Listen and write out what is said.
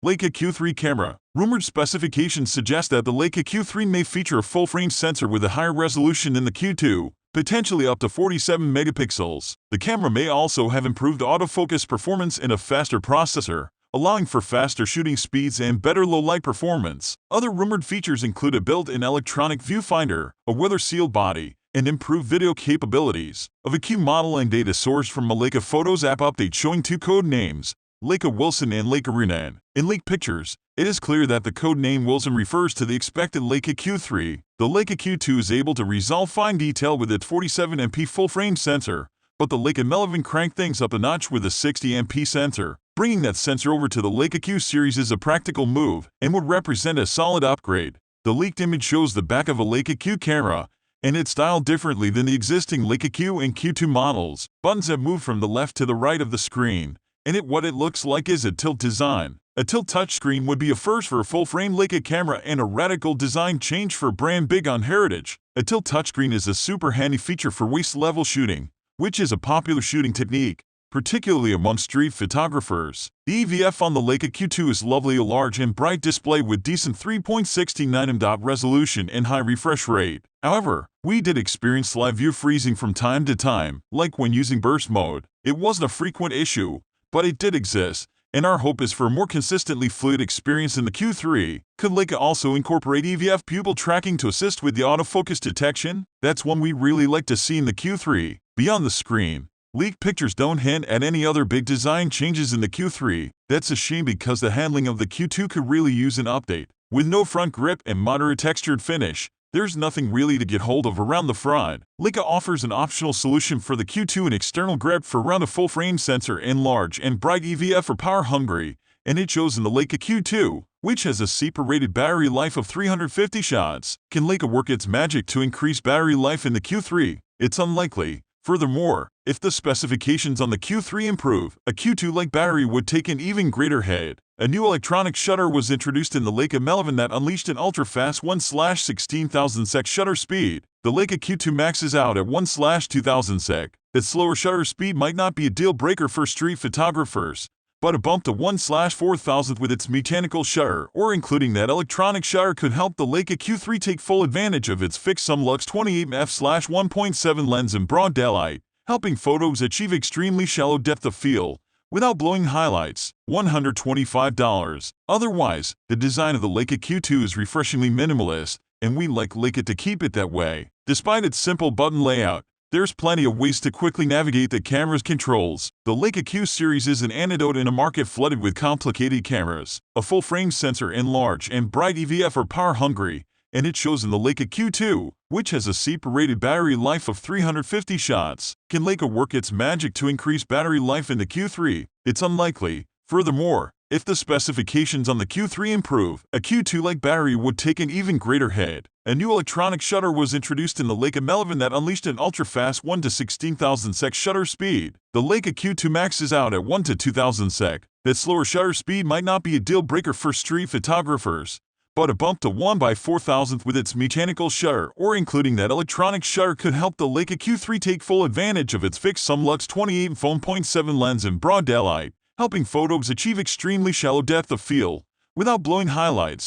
Leica Q3 camera. Rumored specifications suggest that the Leica Q3 may feature a full-frame sensor with a higher resolution than the Q2, potentially up to 47 megapixels. The camera may also have improved autofocus performance and a faster processor, allowing for faster shooting speeds and better low-light performance. Other rumored features include a built-in electronic viewfinder, a weather-sealed body, and improved video capabilities. Of a Q modeling data sourced from a Leica FOTOS App update showing two code names, Leica Wilson and Leica Rene. In leaked pictures, it is clear that the code name Wilson refers to the expected Leica Q3. The Leica Q2 is able to resolve fine detail with its 47MP full-frame sensor, but the Leica M11 cranked things up a notch with a 60MP sensor. Bringing that sensor over to the Leica Q series is a practical move and would represent a solid upgrade. The leaked image shows the back of a Leica Q camera, and it's styled differently than the existing Leica Q and Q2 models. Buttons have moved from the left to the right of the screen, and what it looks like is a tilt design. A tilt touchscreen would be a first for a full-frame Leica camera and a radical design change for a brand big on heritage. A tilt touchscreen is a super handy feature for waist-level shooting, which is a popular shooting technique, particularly among street photographers. The EVF on the Leica Q2 is lovely, a large and bright display with decent 3.69 resolution and high refresh rate. However, we did experience live view freezing from time to time, like when using burst mode. It wasn't a frequent issue, but it did exist, and our hope is for a more consistently fluid experience in the Q3. Could Leica also incorporate EVF pupil tracking to assist with the autofocus detection? That's one we really like to see in the Q3. Beyond the screen, leaked pictures don't hint at any other big design changes in the Q3. That's a shame because the handling of the Q2 could really use an update. With no front grip and moderate textured finish, there's nothing really to get hold of around the front. Leica offers an optional solution for the Q2, an external grip for around a full-frame sensor, and large and bright EVF for power-hungry, and it shows in the Leica Q2, which has a super-rated battery life of 350 shots. Can Leica work its magic to increase battery life in the Q3? It's unlikely. Furthermore, if the specifications on the Q3 improve, a Q2-like battery would take an even greater hit. A new electronic shutter was introduced in the Leica M11 that unleashed an ultra-fast 1/16,000 sec shutter speed. The Leica Q2 maxes out at 1/2000 sec. That slower shutter speed might not be a deal-breaker for street photographers, but a bump to 1/4000 with its mechanical shutter or including that electronic shutter could help the Leica Q3 take full advantage of its fixed Sumlux 28f/1.7 lens in broad daylight, helping photos achieve extremely shallow depth of field without blowing highlights. $125. Otherwise, the design of the Leica Q2 is refreshingly minimalist, and we like Leica to keep it that way. Despite its simple button layout, there's plenty of ways to quickly navigate the camera's controls. The Leica Q series is an antidote in a market flooded with complicated cameras. A full-frame sensor and large and bright EVF are power-hungry, and it shows in the Leica Q2, which has a super-rated battery life of 350 shots. Can Leica work its magic to increase battery life in the Q3? It's unlikely. Furthermore, if the specifications on the Q3 improve, a Q2-like battery would take an even greater hit. A new electronic shutter was introduced in the Leica M11 that unleashed an ultra-fast 1/16,000 sec shutter speed. The Leica Q2 maxes out at 1/2000 sec. That slower shutter speed might not be a deal-breaker for street photographers, but a bump to 1/4000 with its mechanical shutter or including that electronic shutter could help the Leica Q3 take full advantage of its fixed Sumlux 28f/1.7 lens in broad daylight, helping photos achieve extremely shallow depth of field without blowing highlights.